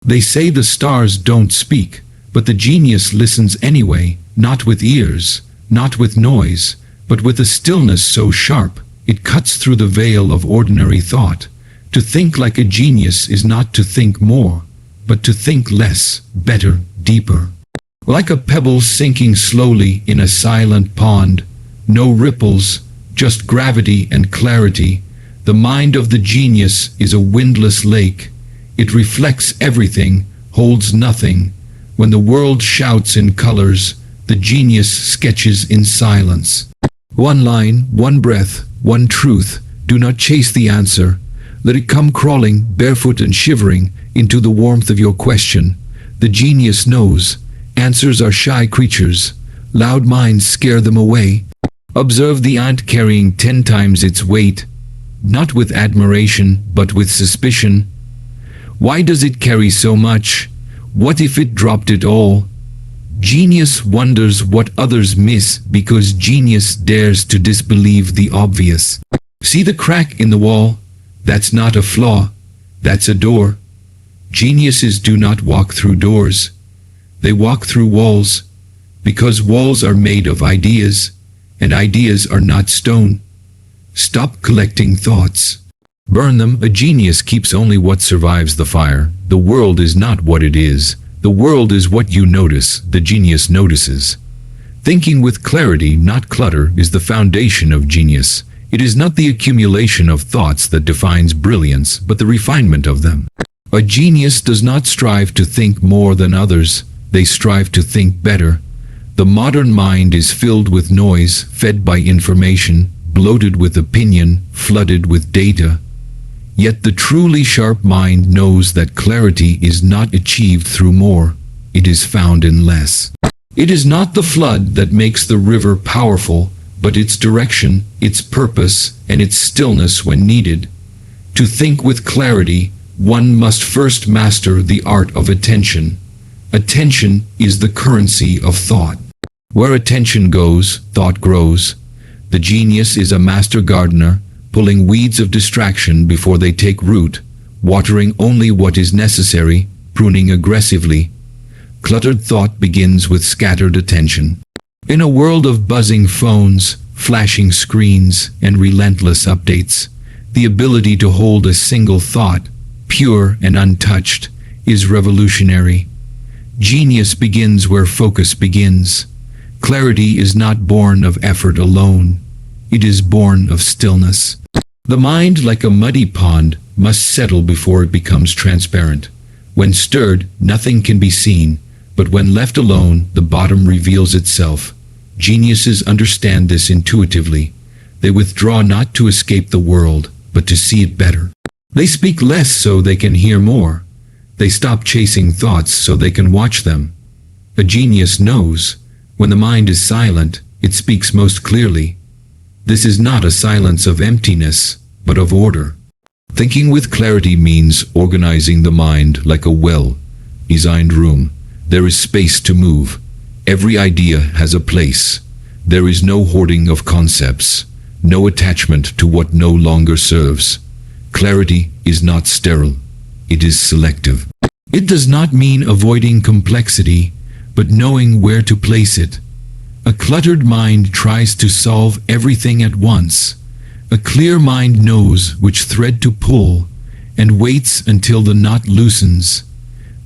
They say the stars don't speak, but the genius listens anyway, not with ears, not with noise, but with a stillness so sharp, it cuts through the veil of ordinary thought. To think like a genius is not to think more, but to think less, better, deeper. Like a pebble sinking slowly in a silent pond, no ripples, just gravity and clarity. The mind of the genius is a windless lake. It reflects everything, holds nothing. When the world shouts in colors, the genius sketches in silence. One line, one breath, one truth. Do not chase the answer. Let it come crawling, barefoot and shivering, into the warmth of your question. The genius knows. Answers are shy creatures. Loud minds scare them away. Observe the ant carrying 10 times its weight, not with admiration, but with suspicion. Why does it carry so much? What if it dropped it all? Genius wonders what others miss because genius dares to disbelieve the obvious. See the crack in the wall? That's not a flaw. That's a door. Geniuses do not walk through doors. They walk through walls, because walls are made of ideas, and ideas are not stone. Stop collecting thoughts. Burn them. A genius keeps only what survives the fire. The world is not what it is. The world is what you notice. The genius notices. Thinking with clarity, not clutter, is the foundation of genius. It is not the accumulation of thoughts that defines brilliance, but the refinement of them. A genius does not strive to think more than others. They strive to think better. The modern mind is filled with noise, fed by information, bloated with opinion, flooded with data. Yet the truly sharp mind knows that clarity is not achieved through more. It is found in less. It is not the flood that makes the river powerful, but its direction, its purpose, and its stillness when needed. To think with clarity, one must first master the art of attention. Attention is the currency of thought. Where attention goes, thought grows. The genius is a master gardener, pulling weeds of distraction before they take root, watering only what is necessary, pruning aggressively. Cluttered thought begins with scattered attention. In a world of buzzing phones, flashing screens, and relentless updates, the ability to hold a single thought, pure and untouched, is revolutionary. Genius begins where focus begins. Clarity is not born of effort alone. It is born of stillness. The mind, like a muddy pond, must settle before it becomes transparent. When stirred, nothing can be seen, but when left alone, the bottom reveals itself. Geniuses understand this intuitively. They withdraw not to escape the world, but to see it better. They speak less so they can hear more. They stop chasing thoughts so they can watch them. A genius knows, when the mind is silent, it speaks most clearly. This is not a silence of emptiness, but of order. Thinking with clarity means organizing the mind like a well-designed room. There is space to move. Every idea has a place. There is no hoarding of concepts, no attachment to what no longer serves. Clarity is not sterile. It is selective. It does not mean avoiding complexity, but knowing where to place it. A cluttered mind tries to solve everything at once. A clear mind knows which thread to pull and waits until the knot loosens.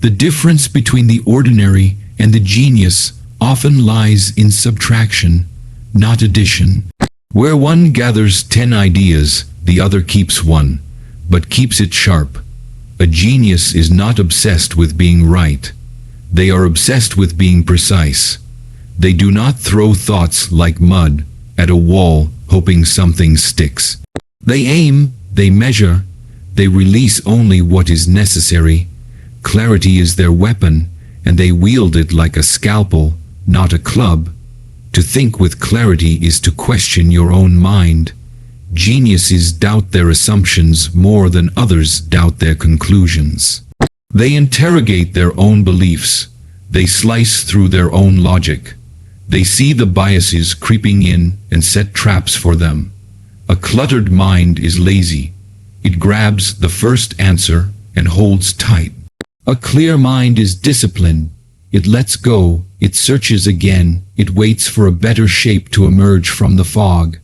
The difference between the ordinary and the genius often lies in subtraction, not addition. Where one gathers 10 ideas, the other keeps one, but keeps it sharp. A genius is not obsessed with being right. They are obsessed with being precise. They do not throw thoughts like mud at a wall hoping something sticks. They aim, they measure, they release only what is necessary. Clarity is their weapon, and they wield it like a scalpel, not a club. To think with clarity is to question your own mind. Geniuses doubt their assumptions more than others doubt their conclusions. They interrogate their own beliefs. They slice through their own logic. They see the biases creeping in and set traps for them. A cluttered mind is lazy. It grabs the first answer and holds tight. A clear mind is disciplined. It lets go, it searches again, it waits for a better shape to emerge from the fog.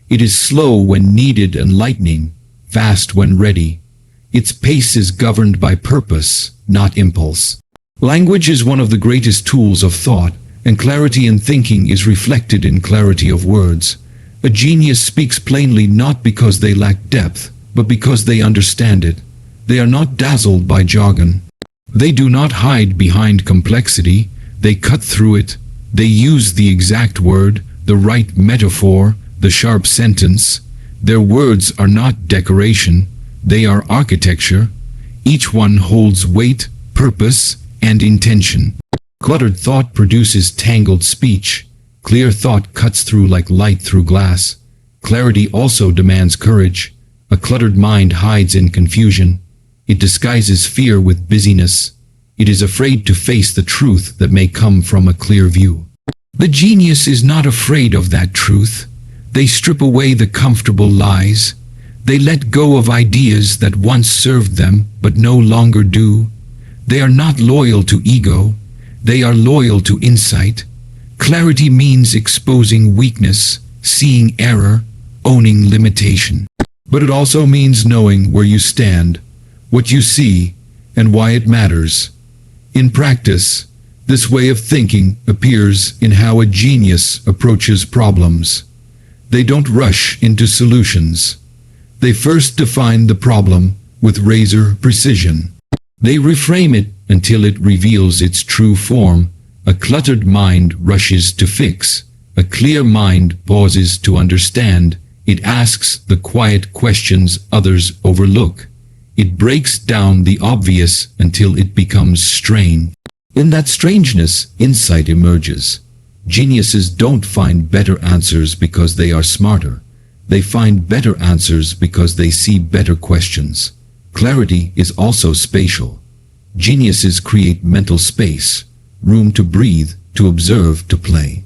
It is slow when needed and lightning, fast when ready. Its pace is governed by purpose, not impulse. Language is one of the greatest tools of thought, and clarity in thinking is reflected in clarity of words. A genius speaks plainly not because they lack depth, but because they understand it. They are not dazzled by jargon. They do not hide behind complexity. They cut through it. They use the exact word, the right metaphor, the sharp sentence. Their words are not decoration. They are architecture. Each one holds weight, purpose, and intention. Cluttered thought produces tangled speech. Clear thought cuts through like light through glass. Clarity also demands courage. A cluttered mind hides in confusion. It disguises fear with busyness. It is afraid to face the truth that may come from a clear view. The genius is not afraid of that truth. They strip away the comfortable lies. They let go of ideas that once served them but no longer do. They are not loyal to ego. They are loyal to insight. Clarity means exposing weakness, seeing error, owning limitation. But it also means knowing where you stand, what you see, and why it matters. In practice, this way of thinking appears in how a genius approaches problems. They don't rush into solutions. They first define the problem with razor precision. They reframe it until it reveals its true form. A cluttered mind rushes to fix. A clear mind pauses to understand. It asks the quiet questions others overlook. It breaks down the obvious until it becomes strange. In that strangeness, insight emerges. Geniuses don't find better answers because they are smarter. They find better answers because they see better questions. Clarity is also spatial. Geniuses create mental space, room to breathe, to observe, to play.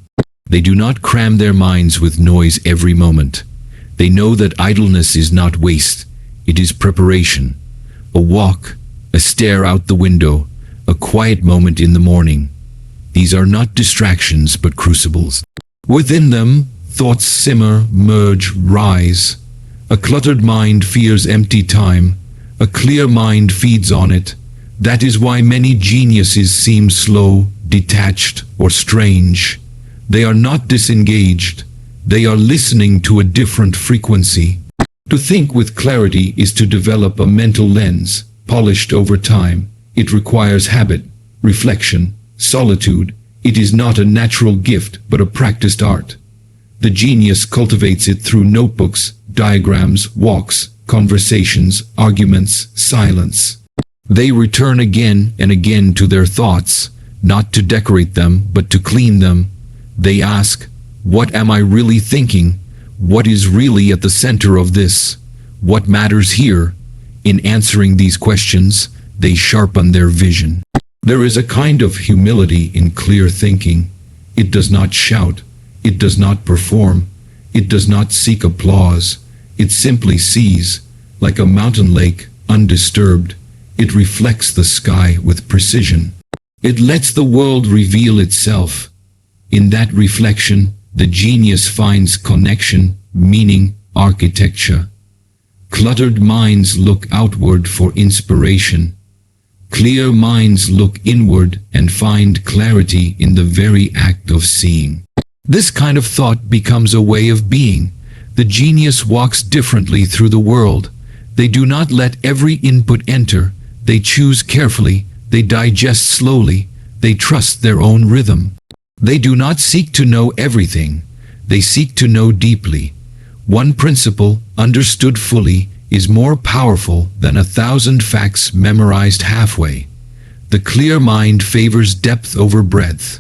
They do not cram their minds with noise every moment. They know that idleness is not waste, it is preparation. A walk, a stare out the window, a quiet moment in the morning. These are not distractions but crucibles. Within them, thoughts simmer, merge, rise. A cluttered mind fears empty time. A clear mind feeds on it. That is why many geniuses seem slow, detached, or strange. They are not disengaged. They are listening to a different frequency. To think with clarity is to develop a mental lens, polished over time. It requires habit, reflection, solitude. It is not a natural gift, but a practiced art. The genius cultivates it through notebooks, diagrams, walks, conversations, arguments, silence. They return again and again to their thoughts, not to decorate them, but to clean them. They ask, what am I really thinking? What is really at the center of this? What matters here? In answering these questions, they sharpen their vision. There is a kind of humility in clear thinking. It does not shout. It does not perform. It does not seek applause. It simply sees, like a mountain lake, undisturbed. It reflects the sky with precision. It lets the world reveal itself. In that reflection, the genius finds connection, meaning, architecture. Cluttered minds look outward for inspiration. Clear minds look inward and find clarity in the very act of seeing. This kind of thought becomes a way of being. The genius walks differently through the world. They do not let every input enter. They choose carefully. They digest slowly. They trust their own rhythm. They do not seek to know everything. They seek to know deeply. One principle, understood fully, is more powerful than 1,000 facts memorized halfway. The clear mind favors depth over breadth.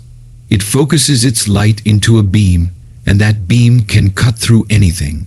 It focuses its light into a beam, and that beam can cut through anything.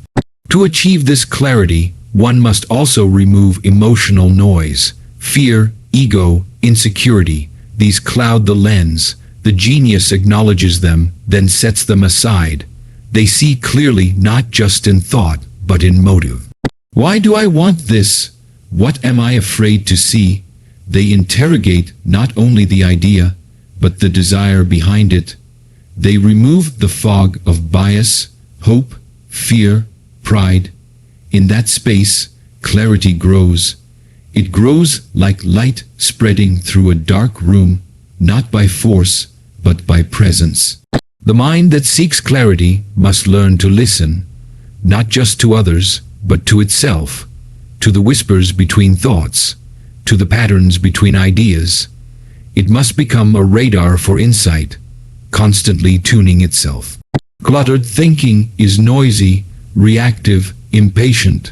To achieve this clarity, one must also remove emotional noise. Fear, ego, insecurity, these cloud the lens. The genius acknowledges them, then sets them aside. They see clearly not just in thought, but in motive. Why do I want this? What am I afraid to see? They interrogate not only the idea, but the desire behind it. They remove the fog of bias, hope, fear, pride. In that space, clarity grows. It grows like light spreading through a dark room, not by force, but by presence. The mind that seeks clarity must learn to listen, not just to others, but to itself, to the whispers between thoughts, to the patterns between ideas. It must become a radar for insight, constantly tuning itself. Cluttered thinking is noisy, reactive, impatient.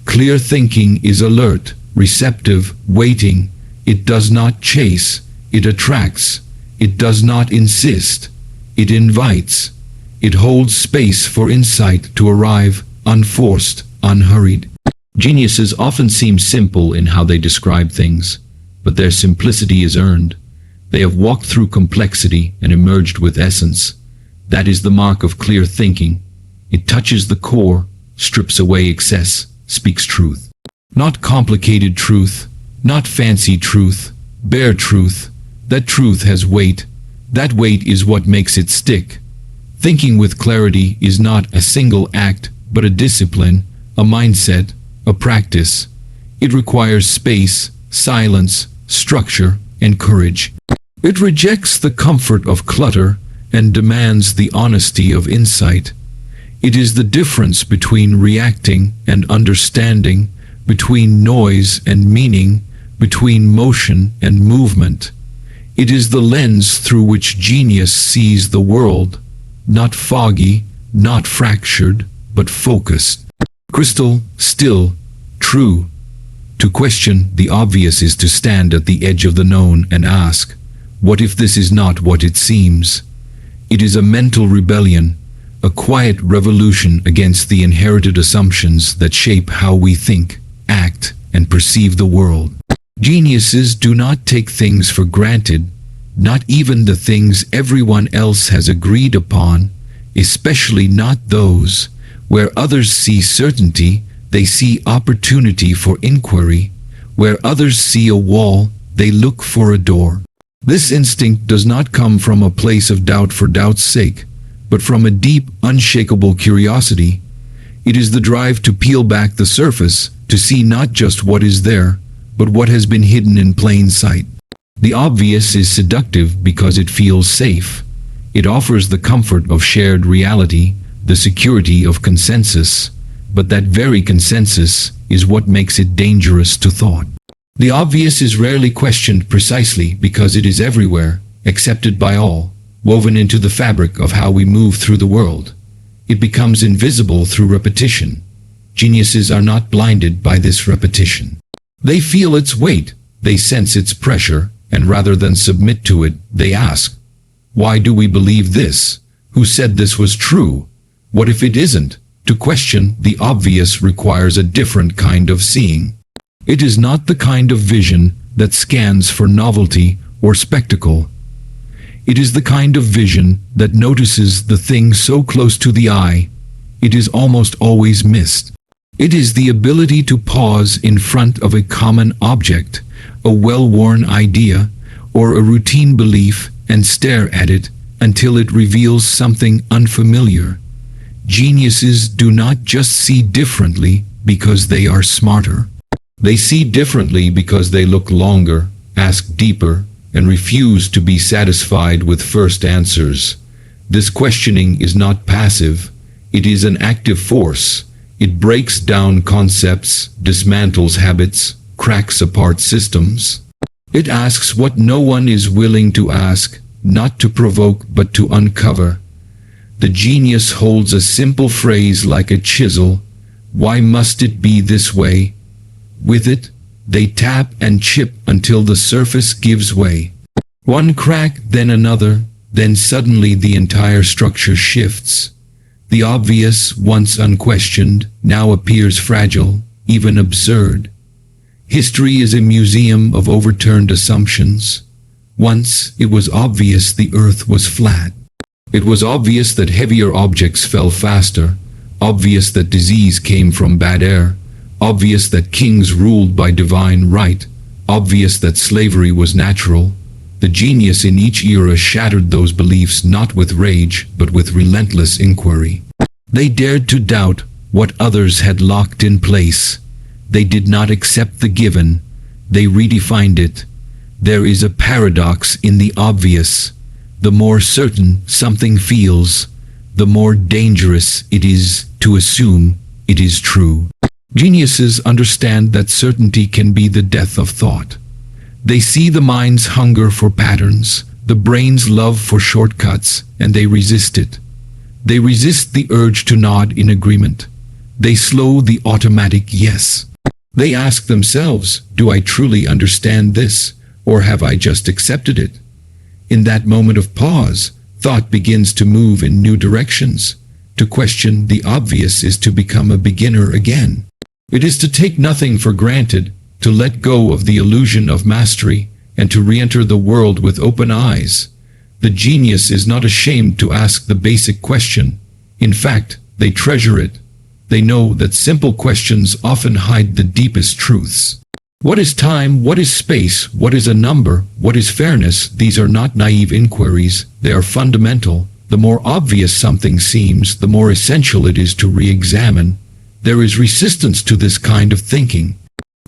Clear thinking is alert, receptive, waiting. It does not chase, it attracts. It does not insist, it invites. It holds space for insight to arrive, unforced, unhurried. Geniuses often seem simple in how they describe things, but their simplicity is earned. They have walked through complexity and emerged with essence. That is the mark of clear thinking. It touches the core, strips away excess, speaks truth. Not complicated truth, not fancy truth, bare truth. That truth has weight. That weight is what makes it stick. Thinking with clarity is not a single act, but a discipline, a mindset, a practice. It requires space, silence, structure, and courage. It rejects the comfort of clutter and demands the honesty of insight. It is the difference between reacting and understanding, between noise and meaning, between motion and movement. It is the lens through which genius sees the world, not foggy, not fractured, but focused. Crystal, still, true. To question the obvious is to stand at the edge of the known and ask, what if this is not what it seems? It is a mental rebellion, a quiet revolution against the inherited assumptions that shape how we think, act, and perceive the world. Geniuses do not take things for granted, not even the things everyone else has agreed upon, especially not those where others see certainty. They see opportunity for inquiry. Where others see a wall, they look for a door. This instinct does not come from a place of doubt for doubt's sake, but from a deep, unshakable curiosity. It is the drive to peel back the surface, to see not just what is there, but what has been hidden in plain sight. The obvious is seductive because it feels safe. It offers the comfort of shared reality, the security of consensus. But that very consensus is what makes it dangerous to thought. The obvious is rarely questioned precisely because it is everywhere, accepted by all, woven into the fabric of how we move through the world. It becomes invisible through repetition. Geniuses are not blinded by this repetition. They feel its weight, they sense its pressure, and rather than submit to it, they ask, why do we believe this? Who said this was true? What if it isn't? To question the obvious requires a different kind of seeing. It is not the kind of vision that scans for novelty or spectacle. It is the kind of vision that notices the thing so close to the eye, it is almost always missed. It is the ability to pause in front of a common object, a well-worn idea, or a routine belief and stare at it until it reveals something unfamiliar. Geniuses do not just see differently because they are smarter. They see differently because they look longer, ask deeper, and refuse to be satisfied with first answers. This questioning is not passive, it is an active force. It breaks down concepts, dismantles habits, cracks apart systems. It asks what no one is willing to ask, not to provoke but to uncover. The genius holds a simple phrase like a chisel. Why must it be this way? With it, they tap and chip until the surface gives way. One crack, then another, then suddenly the entire structure shifts. The obvious, once unquestioned, now appears fragile, even absurd. History is a museum of overturned assumptions. Once it was obvious the earth was flat. It was obvious that heavier objects fell faster, obvious that disease came from bad air, obvious that kings ruled by divine right, obvious that slavery was natural. The genius in each era shattered those beliefs not with rage, but with relentless inquiry. They dared to doubt what others had locked in place. They did not accept the given, they redefined it. There is a paradox in the obvious. The more certain something feels, the more dangerous it is to assume it is true. Geniuses understand that certainty can be the death of thought. They see the mind's hunger for patterns, the brain's love for shortcuts, and they resist it. They resist the urge to nod in agreement. They slow the automatic yes. They ask themselves, do I truly understand this, or have I just accepted it? In that moment of pause, thought begins to move in new directions. To question the obvious is to become a beginner again. It is to take nothing for granted, to let go of the illusion of mastery, and to re-enter the world with open eyes. The genius is not ashamed to ask the basic question. In fact, they treasure it. They know that simple questions often hide the deepest truths. What is time? What is space? What is a number? What is fairness? These are not naive inquiries. They are fundamental. The more obvious something seems, the more essential it is to re-examine. There is resistance to this kind of thinking.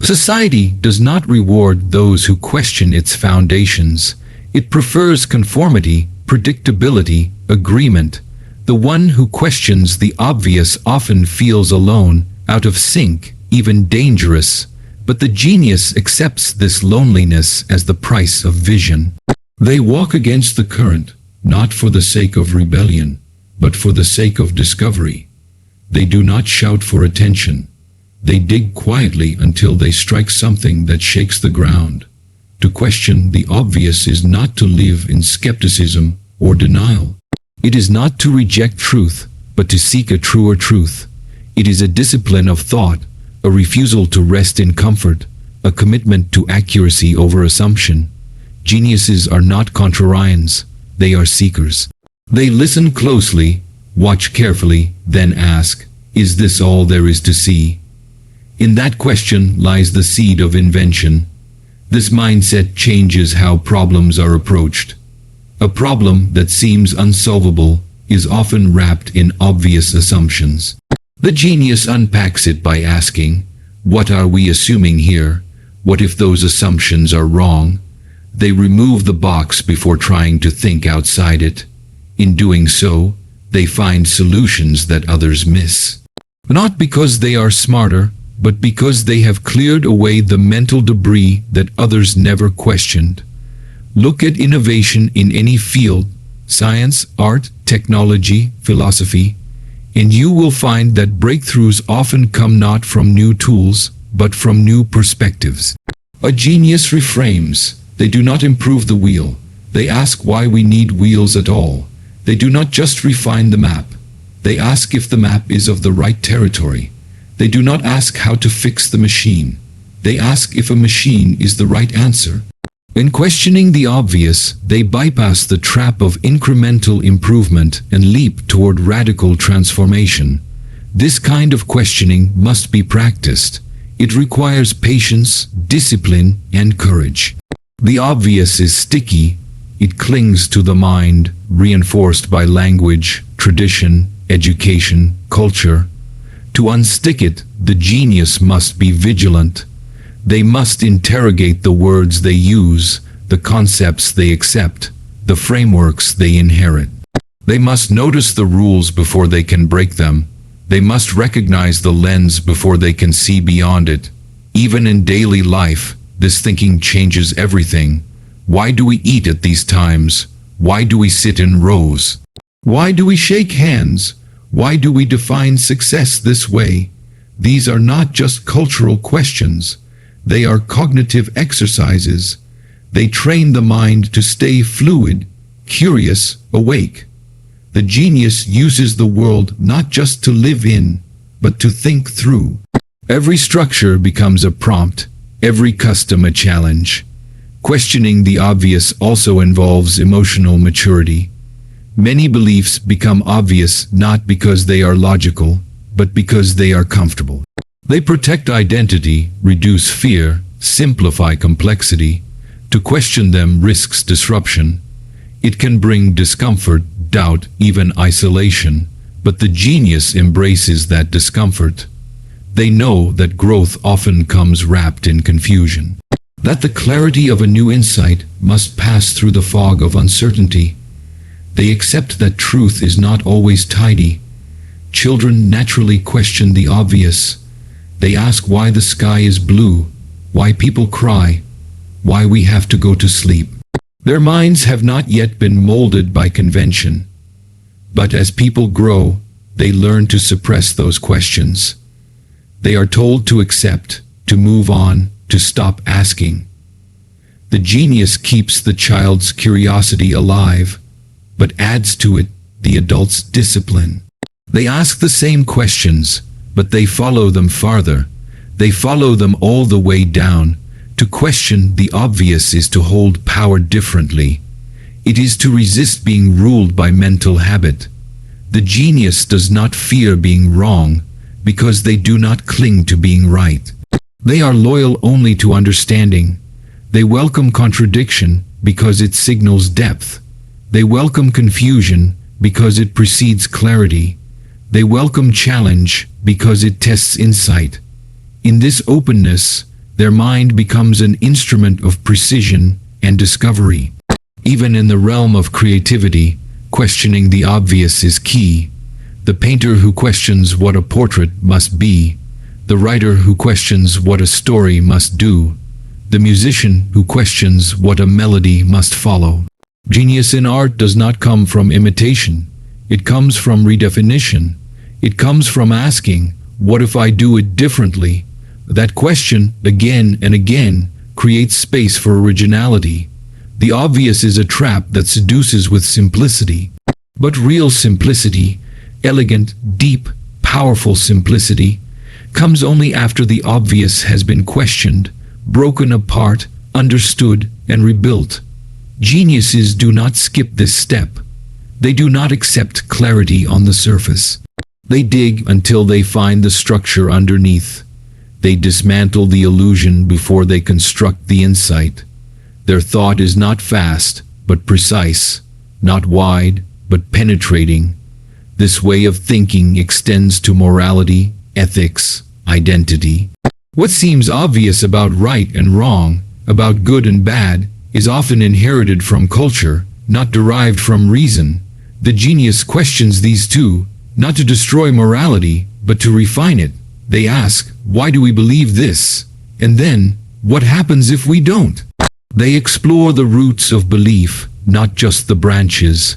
Society does not reward those who question its foundations. It prefers conformity, predictability, agreement. The one who questions the obvious often feels alone, out of sync, even dangerous. But the genius accepts this loneliness as the price of vision. They walk against the current, not for the sake of rebellion, but for the sake of discovery. They do not shout for attention. They dig quietly until they strike something that shakes the ground. To question the obvious is not to live in skepticism or denial. It is not to reject truth, but to seek a truer truth. It is a discipline of thought, a refusal to rest in comfort, a commitment to accuracy over assumption. Geniuses are not contrarians, they are seekers. They listen closely, watch carefully, then ask, is this all there is to see? In that question lies the seed of invention. This mindset changes how problems are approached. A problem that seems unsolvable is often wrapped in obvious assumptions. The genius unpacks it by asking, what are we assuming here? What if those assumptions are wrong? They remove the box before trying to think outside it. In doing so, they find solutions that others miss. Not because they are smarter, but because they have cleared away the mental debris that others never questioned. Look at innovation in any field, science, art, technology, philosophy, and you will find that breakthroughs often come not from new tools, but from new perspectives. A genius reframes. They do not improve the wheel. They ask why we need wheels at all. They do not just refine the map. They ask if the map is of the right territory. They do not ask how to fix the machine. They ask if a machine is the right answer. In questioning the obvious, they bypass the trap of incremental improvement and leap toward radical transformation. This kind of questioning must be practiced. It requires patience, discipline, and courage. The obvious is sticky. It clings to the mind, reinforced by language, tradition, education, culture. To unstick it, the genius must be vigilant. They must interrogate the words they use, the concepts they accept, the frameworks they inherit. They must notice the rules before they can break them. They must recognize the lens before they can see beyond it. Even in daily life, this thinking changes everything. Why do we eat at these times? Why do we sit in rows? Why do we shake hands? Why do we define success this way? These are not just cultural questions. They are cognitive exercises. They train the mind to stay fluid, curious, awake. The genius uses the world not just to live in, but to think through. Every structure becomes a prompt, every custom a challenge. Questioning the obvious also involves emotional maturity. Many beliefs become obvious not because they are logical, but because they are comfortable. They protect identity, reduce fear, simplify complexity. To question them risks disruption. It can bring discomfort, doubt, even isolation, but the genius embraces that discomfort. They know that growth often comes wrapped in confusion, that the clarity of a new insight must pass through the fog of uncertainty. They accept that truth is not always tidy. Children naturally question the obvious. They ask why the sky is blue, why people cry, why we have to go to sleep. Their minds have not yet been molded by convention. But as people grow, they learn to suppress those questions. They are told to accept, to move on, to stop asking. The genius keeps the child's curiosity alive, but adds to it the adult's discipline. They ask the same questions, but they follow them farther. They follow them all the way down. To question the obvious is to hold power differently. It is to resist being ruled by mental habit. The genius does not fear being wrong, because they do not cling to being right. They are loyal only to understanding. They welcome contradiction because it signals depth. They welcome confusion because it precedes clarity. They welcome challenge because it tests insight. In this openness, their mind becomes an instrument of precision and discovery. Even in the realm of creativity, questioning the obvious is key. The painter who questions what a portrait must be, the writer who questions what a story must do, the musician who questions what a melody must follow. Genius in art does not come from imitation. It comes from redefinition. It comes from asking, what if I do it differently? That question, again and again, creates space for originality. The obvious is a trap that seduces with simplicity. But real simplicity, elegant, deep, powerful simplicity, comes only after the obvious has been questioned, broken apart, understood, and rebuilt. Geniuses do not skip this step. They do not accept clarity on the surface. They dig until they find the structure underneath. They dismantle the illusion before they construct the insight. Their thought is not fast, but precise, not wide, but penetrating. This way of thinking extends to morality, ethics, identity. What seems obvious about right and wrong, about good and bad, is often inherited from culture, not derived from reason. The genius questions these two, not to destroy morality, but to refine it. They ask, why do we believe this? And then, what happens if we don't? They explore the roots of belief, not just the branches.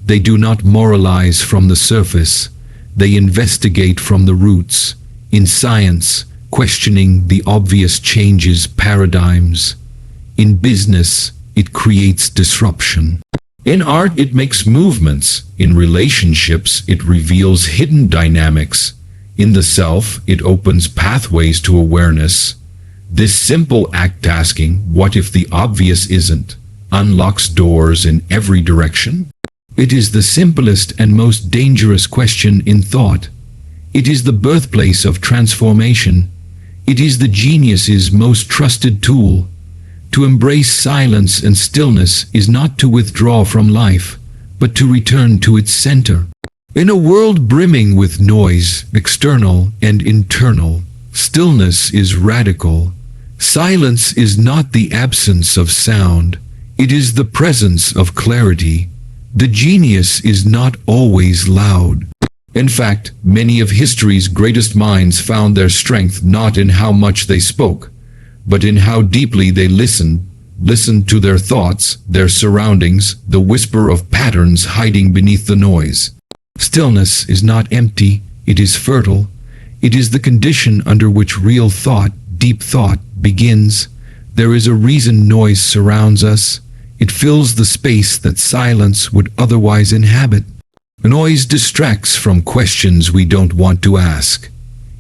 They do not moralize from the surface. They investigate from the roots. In science, questioning the obvious changes paradigms. In business, it creates disruption. In art, it makes movements. In relationships, it reveals hidden dynamics. In the self, it opens pathways to awareness. This simple act asking, what if the obvious isn't, unlocks doors in every direction. It is the simplest and most dangerous question in thought. It is the birthplace of transformation. It is the genius's most trusted tool. To embrace silence and stillness is not to withdraw from life, but to return to its center. In a world brimming with noise, external and internal, stillness is radical. Silence is not the absence of sound. It is the presence of clarity. The genius is not always loud. In fact, many of history's greatest minds found their strength not in how much they spoke, but in how deeply they listened to their thoughts, their surroundings, the whisper of patterns hiding beneath the noise. Stillness is not empty, it is fertile. It is the condition under which real thought, deep thought, begins. There is a reason noise surrounds us. It fills the space that silence would otherwise inhabit. Noise distracts from questions we don't want to ask.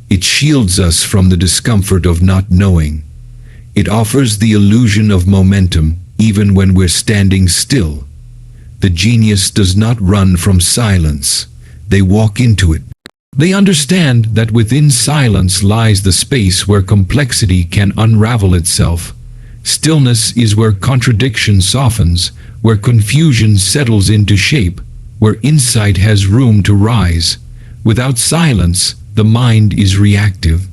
It shields us from the discomfort of not knowing. It offers the illusion of momentum even when we're standing still. The genius does not run from silence. They walk into it. They understand that within silence lies the space where complexity can unravel itself. Stillness is where contradiction softens, where confusion settles into shape, where insight has room to rise. Without silence, the mind is reactive.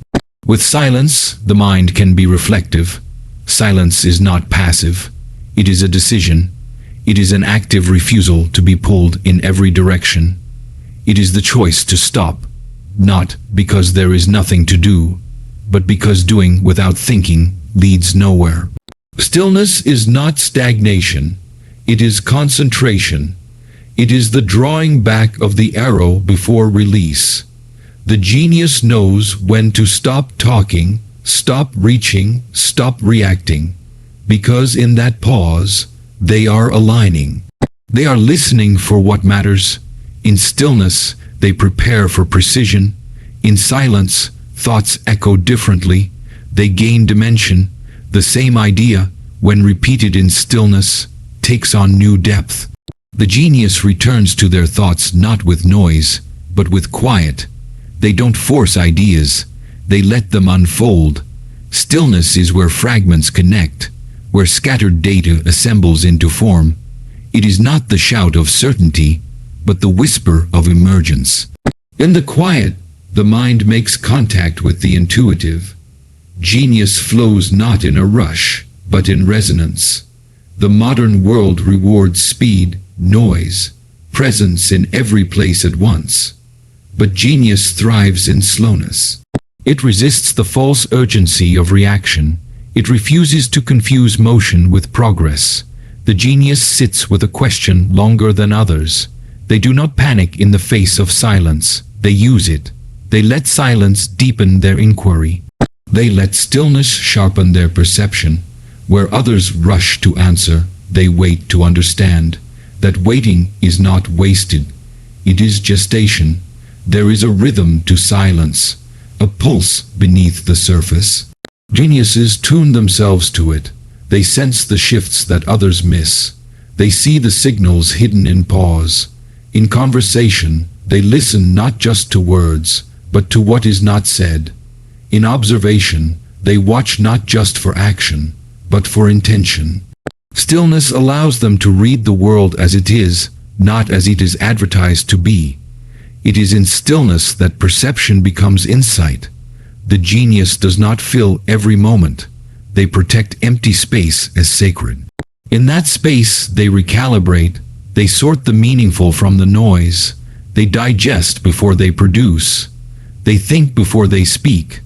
With silence, the mind can be reflective. Silence is not passive. It is a decision. It is an active refusal to be pulled in every direction. It is the choice to stop, not because there is nothing to do, but because doing without thinking leads nowhere. Stillness is not stagnation. It is concentration. It is the drawing back of the arrow before release. The genius knows when to stop talking, stop reaching, stop reacting, because in that pause, they are aligning. They are listening for what matters. In stillness, they prepare for precision. In silence, thoughts echo differently. They gain dimension. The same idea, when repeated in stillness, takes on new depth. The genius returns to their thoughts not with noise, but with quiet. They don't force ideas. They let them unfold. Stillness is where fragments connect, where scattered data assembles into form. It is not the shout of certainty, but the whisper of emergence. In the quiet, the mind makes contact with the intuitive. Genius flows not in a rush, but in resonance. The modern world rewards speed, noise, presence in every place at once. But genius thrives in slowness. It resists the false urgency of reaction. It refuses to confuse motion with progress. The genius sits with a question longer than others. They do not panic in the face of silence. They use it. They let silence deepen their inquiry. They let stillness sharpen their perception. Where others rush to answer, they wait to understand. That waiting is not wasted. It is gestation. There is a rhythm to silence, a pulse beneath the surface. Geniuses tune themselves to it. They sense the shifts that others miss. They see the signals hidden in pause. In conversation, they listen not just to words, but to what is not said. In observation, they watch not just for action, but for intention. Stillness allows them to read the world as it is, not as it is advertised to be. It is in stillness that perception becomes insight. The genius does not fill every moment. They protect empty space as sacred. In that space, they recalibrate. They sort the meaningful from the noise. They digest before they produce. They think before they speak.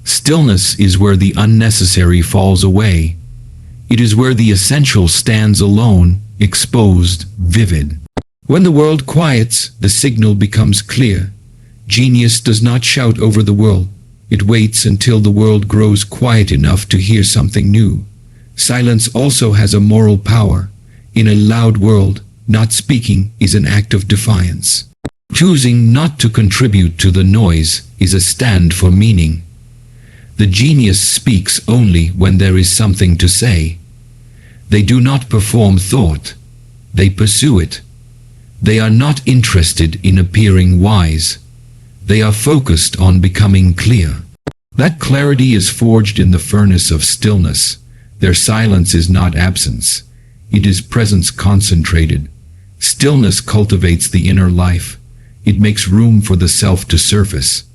Stillness is where the unnecessary falls away. It is where the essential stands alone, exposed, vivid. When the world quiets, the signal becomes clear. Genius does not shout over the world. It waits until the world grows quiet enough to hear something new. Silence also has a moral power. In a loud world, not speaking is an act of defiance. Choosing not to contribute to the noise is a stand for meaning. The genius speaks only when there is something to say. They do not perform thought. They pursue it. They are not interested in appearing wise. They are focused on becoming clear. That clarity is forged in the furnace of stillness. Their silence is not absence. It is presence concentrated. Stillness cultivates the inner life. It makes room for the self to surface.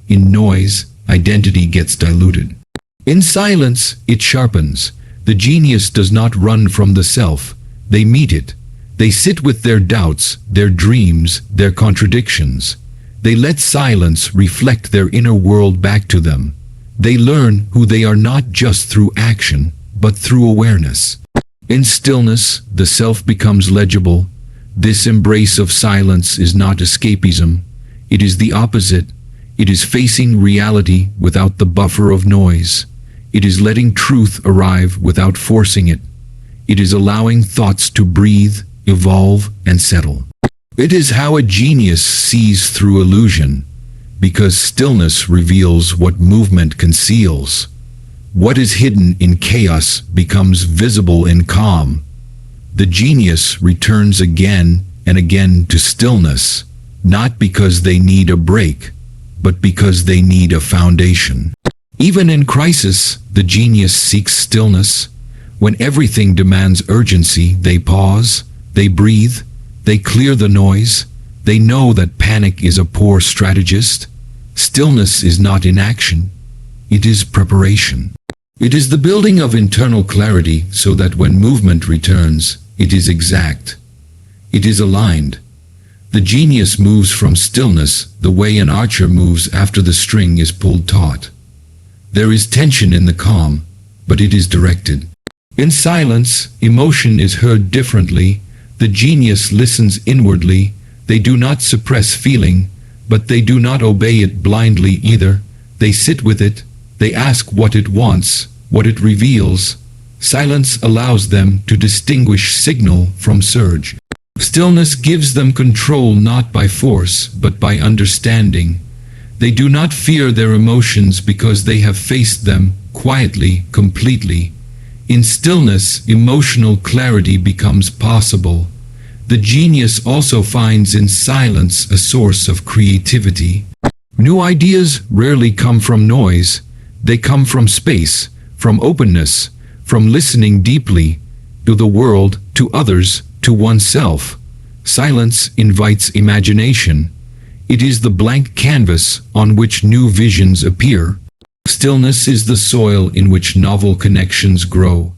In noise, identity gets diluted. In silence, it sharpens. The genius does not run from the self. They meet it. They sit with their doubts, their dreams, their contradictions. They let silence reflect their inner world back to them. They learn who they are not just through action, but through awareness. In stillness, the self becomes legible. This embrace of silence is not escapism. It is the opposite. It is facing reality without the buffer of noise. It is letting truth arrive without forcing it. It is allowing thoughts to breathe, evolve, and settle. It is how a genius sees through illusion, because stillness reveals what movement conceals. What is hidden in chaos becomes visible in calm. The genius returns again and again to stillness, not because they need a break, but because they need a foundation. Even in crisis, the genius seeks stillness. When everything demands urgency, they pause, they breathe, they clear the noise. They know that panic is a poor strategist. Stillness is not inaction. It is preparation. It is the building of internal clarity so that when movement returns, it is exact. It is aligned. The genius moves from stillness the way an archer moves after the string is pulled taut. There is tension in the calm, but it is directed. In silence, emotion is heard differently. The genius listens inwardly. They do not suppress feeling, but they do not obey it blindly either. They sit with it. They ask what it wants, what it reveals. Silence allows them to distinguish signal from surge. Stillness gives them control not by force, but by understanding. They do not fear their emotions because they have faced them quietly, completely. In stillness, emotional clarity becomes possible. The genius also finds in silence a source of creativity. New ideas rarely come from noise. They come from space, from openness, from listening deeply to the world, to others, to oneself. Silence invites imagination. It is the blank canvas on which new visions appear. Stillness is the soil in which novel connections grow.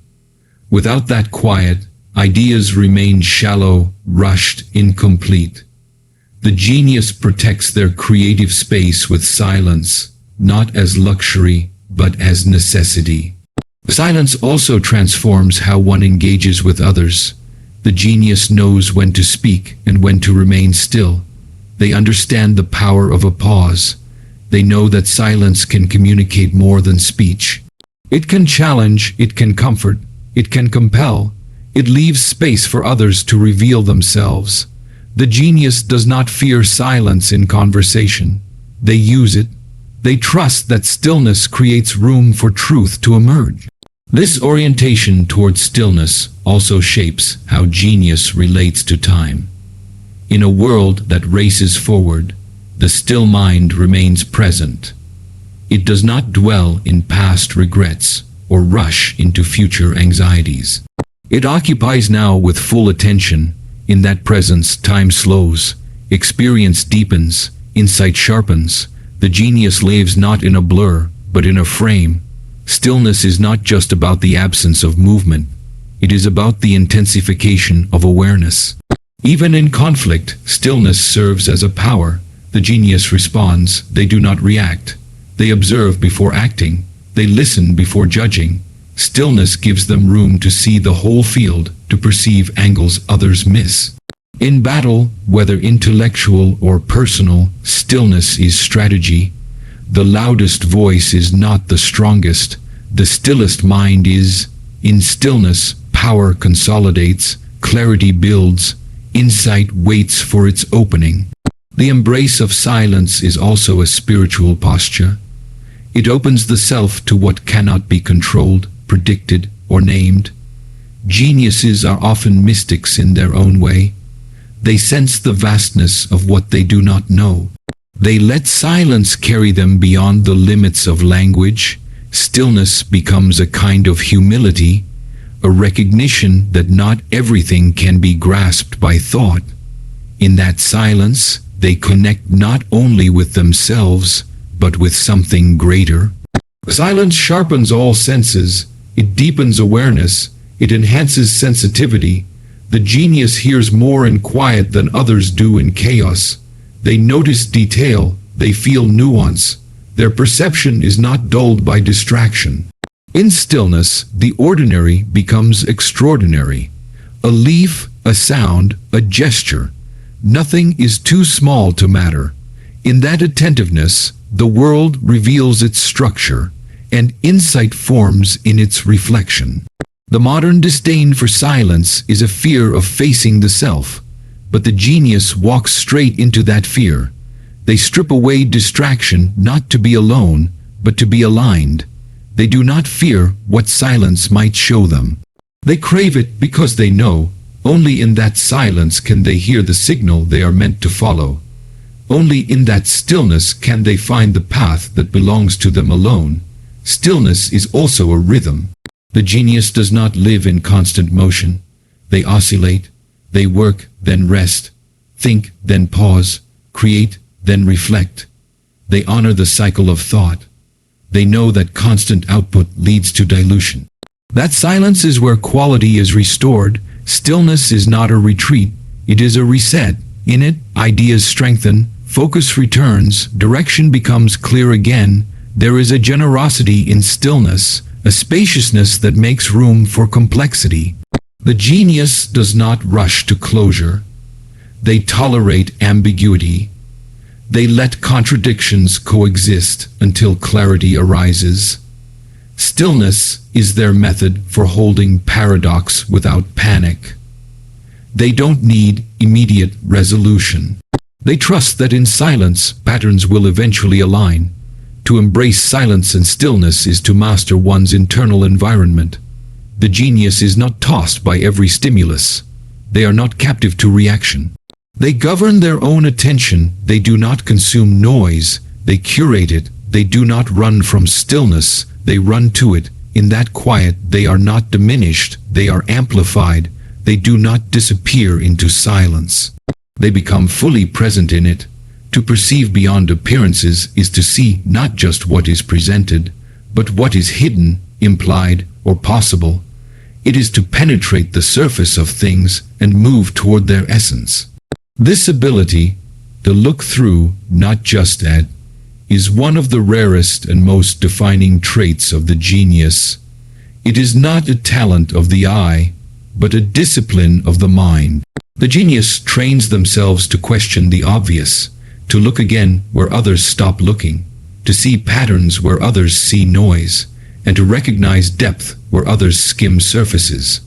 Without that quiet, ideas remain shallow, rushed, incomplete. The genius protects their creative space with silence, not as luxury, but as necessity. Silence also transforms how one engages with others. The genius knows when to speak and when to remain still. They understand the power of a pause. They know that silence can communicate more than speech. It can challenge, it can comfort, it can compel. It leaves space for others to reveal themselves. The genius does not fear silence in conversation. They use it. They trust that stillness creates room for truth to emerge. This orientation towards stillness also shapes how genius relates to time. In a world that races forward, the still mind remains present. It does not dwell in past regrets or rush into future anxieties. It occupies now with full attention. In that presence, time slows, experience deepens, insight sharpens. The genius lives not in a blur, but in a frame. Stillness is not just about the absence of movement. It is about the intensification of awareness. Even in conflict, stillness serves as a power. The genius responds. They do not react. They observe before acting. They listen before judging. Stillness gives them room to see the whole field, to perceive angles others miss. In battle, whether intellectual or personal, stillness is strategy. The loudest voice is not the strongest. The stillest mind is. In stillness, power consolidates, clarity builds, insight waits for its opening. The embrace of silence is also a spiritual posture. It opens the self to what cannot be controlled, predicted, or named. Geniuses are often mystics in their own way. They sense the vastness of what they do not know. They let silence carry them beyond the limits of language. Stillness becomes a kind of humility, a recognition that not everything can be grasped by thought. In that silence, they connect not only with themselves, but with something greater. Silence sharpens all senses. It deepens awareness. It enhances sensitivity. The genius hears more in quiet than others do in chaos. They notice detail. They feel nuance. Their perception is not dulled by distraction. In stillness, the ordinary becomes extraordinary. A leaf, a sound, a gesture. Nothing is too small to matter. In that attentiveness, the world reveals its structure, and insight forms in its reflection. The modern disdain for silence is a fear of facing the self, but the genius walks straight into that fear. They strip away distraction not to be alone, but to be aligned. They do not fear what silence might show them. They crave it because they know only in that silence can they hear the signal they are meant to follow. Only in that stillness can they find the path that belongs to them alone. Stillness is also a rhythm. The genius does not live in constant motion. They oscillate. They work, then rest. Think, then pause. Create, then reflect. They honor the cycle of thought. They know that constant output leads to dilution. That silence is where quality is restored. Stillness is not a retreat. It is a reset. In it, ideas strengthen, focus returns, direction becomes clear again. There is a generosity in stillness, a spaciousness that makes room for complexity. The genius does not rush to closure. They tolerate ambiguity. They let contradictions coexist until clarity arises. Stillness is their method for holding paradox without panic. They don't need immediate resolution. They trust that in silence, patterns will eventually align. To embrace silence and stillness is to master one's internal environment. The genius is not tossed by every stimulus. They are not captive to reaction. They govern their own attention. They do not consume noise. They curate it. They do not run from stillness. They run to it. In that quiet, they are not diminished. They are amplified. They do not disappear into silence. They become fully present in it. To perceive beyond appearances is to see not just what is presented, but what is hidden, implied, or possible. It is to penetrate the surface of things and move toward their essence. This ability, to look through, not just at, is one of the rarest and most defining traits of the genius. It is not a talent of the eye, but a discipline of the mind. The genius trains themselves to question the obvious, to look again where others stop looking, to see patterns where others see noise, and to recognize depth where others skim surfaces.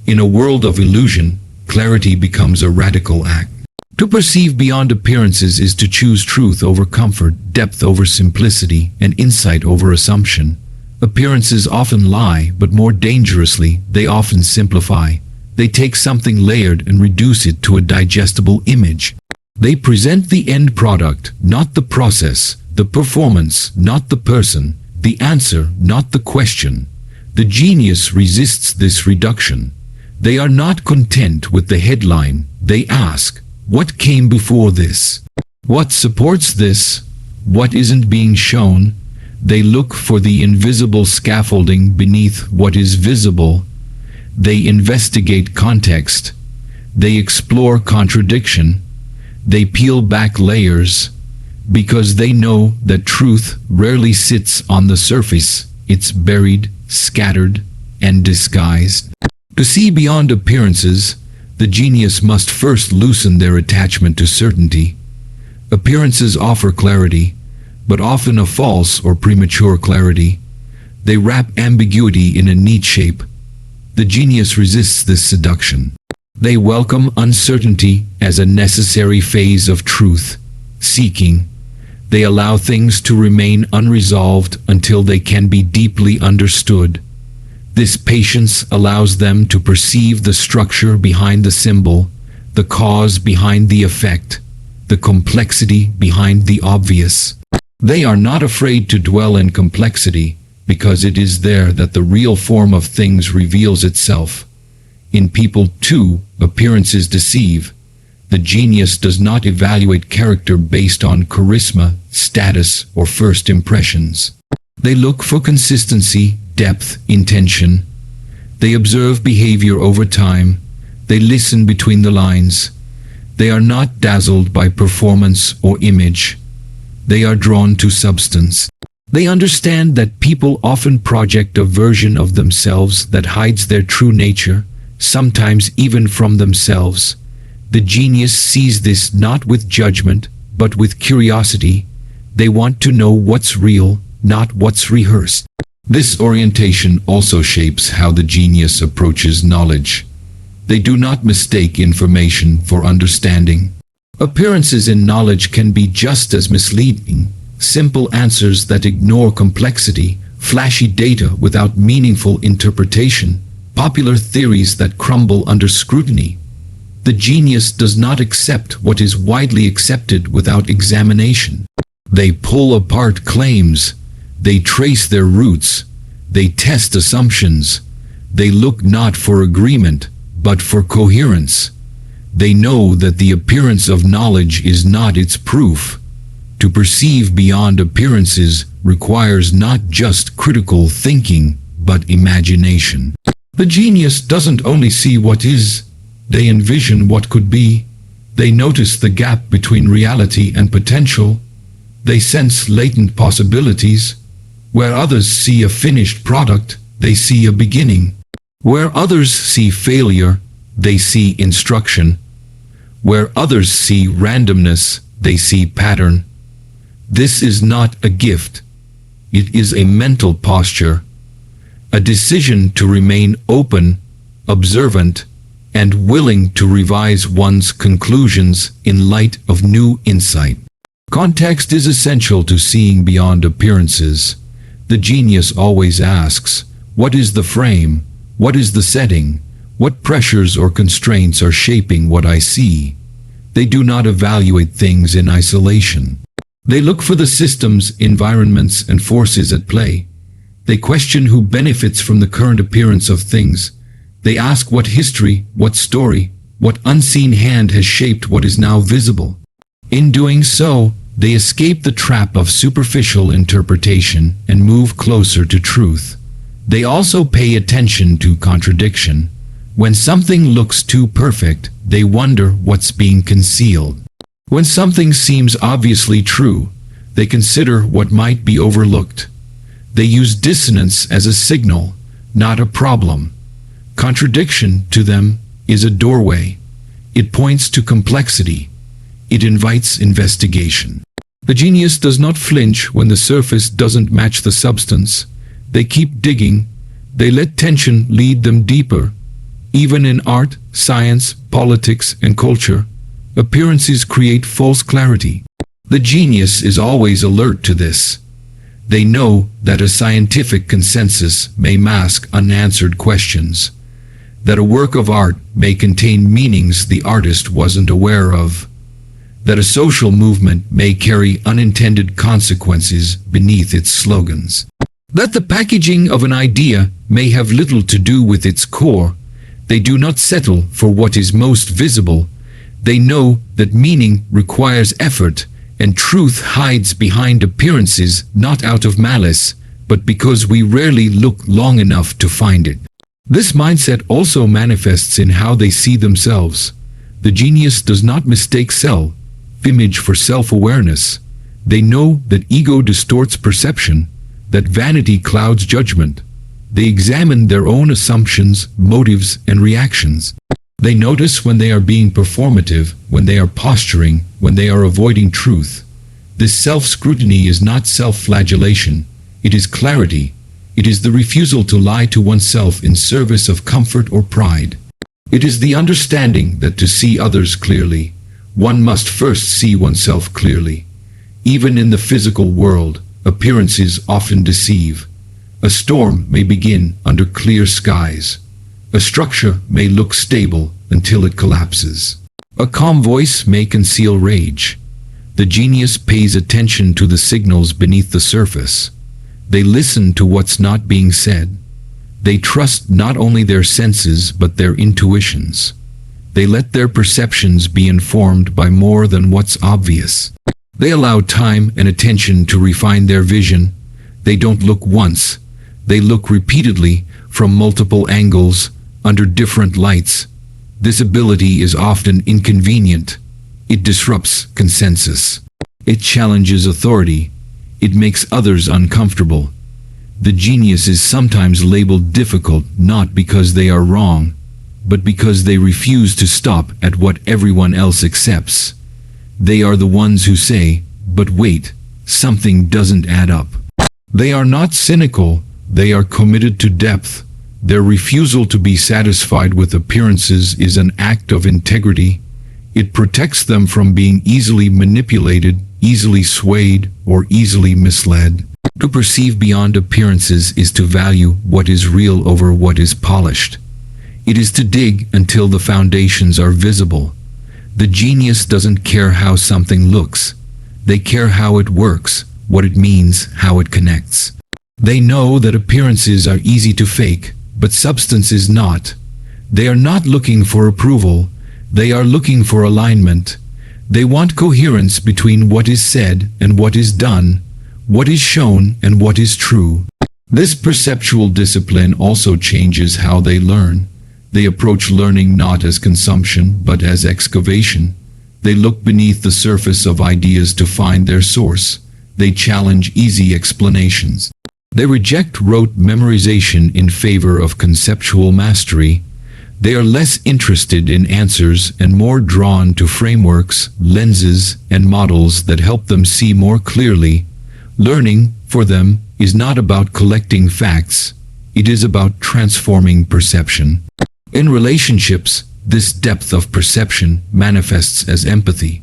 In a world of illusion, clarity becomes a radical act. To perceive beyond appearances is to choose truth over comfort, depth over simplicity, and insight over assumption. Appearances often lie, but more dangerously, they often simplify. They take something layered and reduce it to a digestible image. They present the end product, not the process, the performance, not the person, the answer, not the question. The genius resists this reduction. They are not content with the headline. They ask, what came before this? What supports this? What isn't being shown? They look for the invisible scaffolding beneath what is visible. They investigate context. They explore contradiction. They peel back layers, because they know that truth rarely sits on the surface. It's buried, scattered, and disguised. To see beyond appearances, the genius must first loosen their attachment to certainty. Appearances offer clarity, but often a false or premature clarity. They wrap ambiguity in a neat shape. The genius resists this seduction. They welcome uncertainty as a necessary phase of truth seeking. They allow things to remain unresolved until they can be deeply understood. This patience allows them to perceive the structure behind the symbol, the cause behind the effect, the complexity behind the obvious. They are not afraid to dwell in complexity, because it is there that the real form of things reveals itself. In people, too, appearances deceive. The genius does not evaluate character based on charisma, status, or first impressions. They look for consistency, depth, intention. They observe behavior over time. They listen between the lines. They are not dazzled by performance or image. They are drawn to substance. They understand that people often project a version of themselves that hides their true nature, sometimes even from themselves. The genius sees this not with judgment, but with curiosity. They want to know what's real, not what's rehearsed. This orientation also shapes how the genius approaches knowledge. They do not mistake information for understanding. Appearances in knowledge can be just as misleading. Simple answers that ignore complexity, flashy data without meaningful interpretation, popular theories that crumble under scrutiny. The genius does not accept what is widely accepted without examination. They pull apart claims. They trace their roots. They test assumptions. They look not for agreement, but for coherence. They know that the appearance of knowledge is not its proof. To perceive beyond appearances requires not just critical thinking, but imagination. The genius doesn't only see what is, they envision what could be. They notice the gap between reality and potential. They sense latent possibilities. Where others see a finished product, they see a beginning. Where others see failure, they see instruction. Where others see randomness, they see pattern. This is not a gift. It is a mental posture, a decision to remain open, observant, and willing to revise one's conclusions in light of new insight. Context is essential to seeing beyond appearances. The genius always asks, what is the frame? What is the setting? What pressures or constraints are shaping what I see? They do not evaluate things in isolation. They look for the systems, environments, and forces at play. They question who benefits from the current appearance of things. They ask what history, what story, what unseen hand has shaped what is now visible. In doing so, they escape the trap of superficial interpretation and move closer to truth. They also pay attention to contradiction. When something looks too perfect, they wonder what's being concealed. When something seems obviously true, they consider what might be overlooked. They use dissonance as a signal, not a problem. Contradiction, to them, is a doorway. It points to complexity. It invites investigation. The genius does not flinch when the surface doesn't match the substance. They keep digging. They let tension lead them deeper. Even in art, science, politics, and culture, appearances create false clarity. The genius is always alert to this. They know that a scientific consensus may mask unanswered questions, that a work of art may contain meanings the artist wasn't aware of, that a social movement may carry unintended consequences beneath its slogans, that the packaging of an idea may have little to do with its core. They do not settle for what is most visible. They know that meaning requires effort, and truth hides behind appearances not out of malice, but because we rarely look long enough to find it. This mindset also manifests in how they see themselves. The genius does not mistake self-image for self-awareness. They know that ego distorts perception, that vanity clouds judgment. They examine their own assumptions, motives, and reactions. They notice when they are being performative, when they are posturing, when they are avoiding truth. This self-scrutiny is not self-flagellation. It is clarity. It is the refusal to lie to oneself in service of comfort or pride. It is the understanding that to see others clearly, one must first see oneself clearly. Even in the physical world, appearances often deceive. A storm may begin under clear skies. A structure may look stable until it collapses. A calm voice may conceal rage. The genius pays attention to the signals beneath the surface. They listen to what's not being said. They trust not only their senses but their intuitions. They let their perceptions be informed by more than what's obvious. They allow time and attention to refine their vision. They don't look once. They look repeatedly, from multiple angles, under different lights. This ability is often inconvenient. It disrupts consensus. It challenges authority. It makes others uncomfortable. The genius is sometimes labeled difficult not because they are wrong, but because they refuse to stop at what everyone else accepts. They are the ones who say, "But wait, something doesn't add up." They are not cynical. They are committed to depth. Their refusal to be satisfied with appearances is an act of integrity. It protects them from being easily manipulated, easily swayed, or easily misled. To perceive beyond appearances is to value what is real over what is polished. It is to dig until the foundations are visible. The genius doesn't care how something looks. They care how it works, what it means, how it connects. They know that appearances are easy to fake, but substance is not. They are not looking for approval. They are looking for alignment. They want coherence between what is said and what is done, what is shown and what is true. This perceptual discipline also changes how they learn. They approach learning not as consumption, but as excavation. They look beneath the surface of ideas to find their source. They challenge easy explanations. They reject rote memorization in favor of conceptual mastery. They are less interested in answers and more drawn to frameworks, lenses, and models that help them see more clearly. Learning, for them, is not about collecting facts. It is about transforming perception. In relationships, this depth of perception manifests as empathy.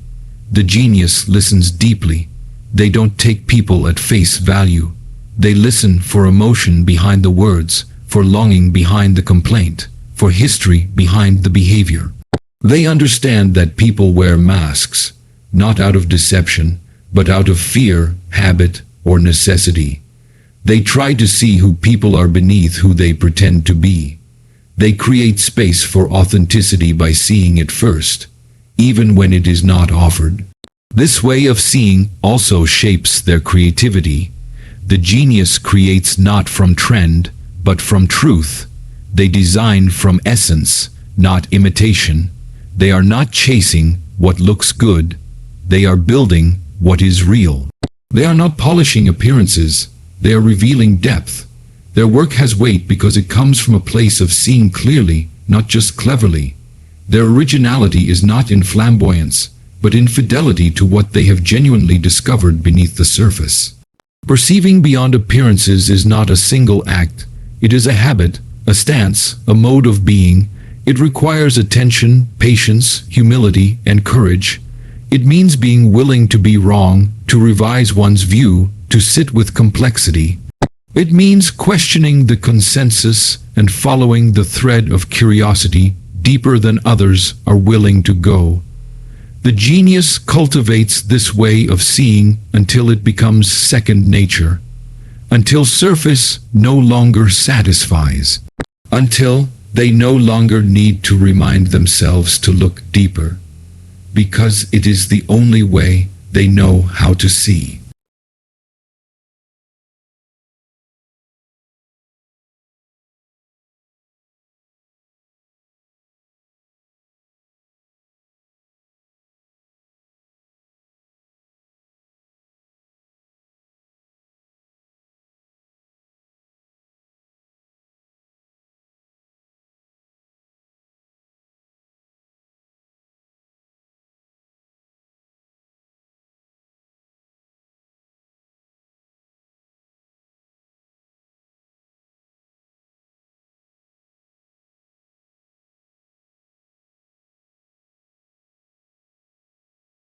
The genius listens deeply. They don't take people at face value. They listen for emotion behind the words, for longing behind the complaint, for history behind the behavior. They understand that people wear masks, not out of deception, but out of fear, habit, or necessity. They try to see who people are beneath who they pretend to be. They create space for authenticity by seeing it first, even when it is not offered. This way of seeing also shapes their creativity. The genius creates not from trend, but from truth. They design from essence, not imitation. They are not chasing what looks good. They are building what is real. They are not polishing appearances. They are revealing depth. Their work has weight because it comes from a place of seeing clearly, not just cleverly. Their originality is not in flamboyance, but in fidelity to what they have genuinely discovered beneath the surface. Perceiving beyond appearances is not a single act. It is a habit, a stance, a mode of being. It requires attention, patience, humility, and courage. It means being willing to be wrong, to revise one's view, to sit with complexity. It means questioning the consensus and following the thread of curiosity deeper than others are willing to go. The genius cultivates this way of seeing until it becomes second nature, until surface no longer satisfies, until they no longer need to remind themselves to look deeper, because it is the only way they know how to see.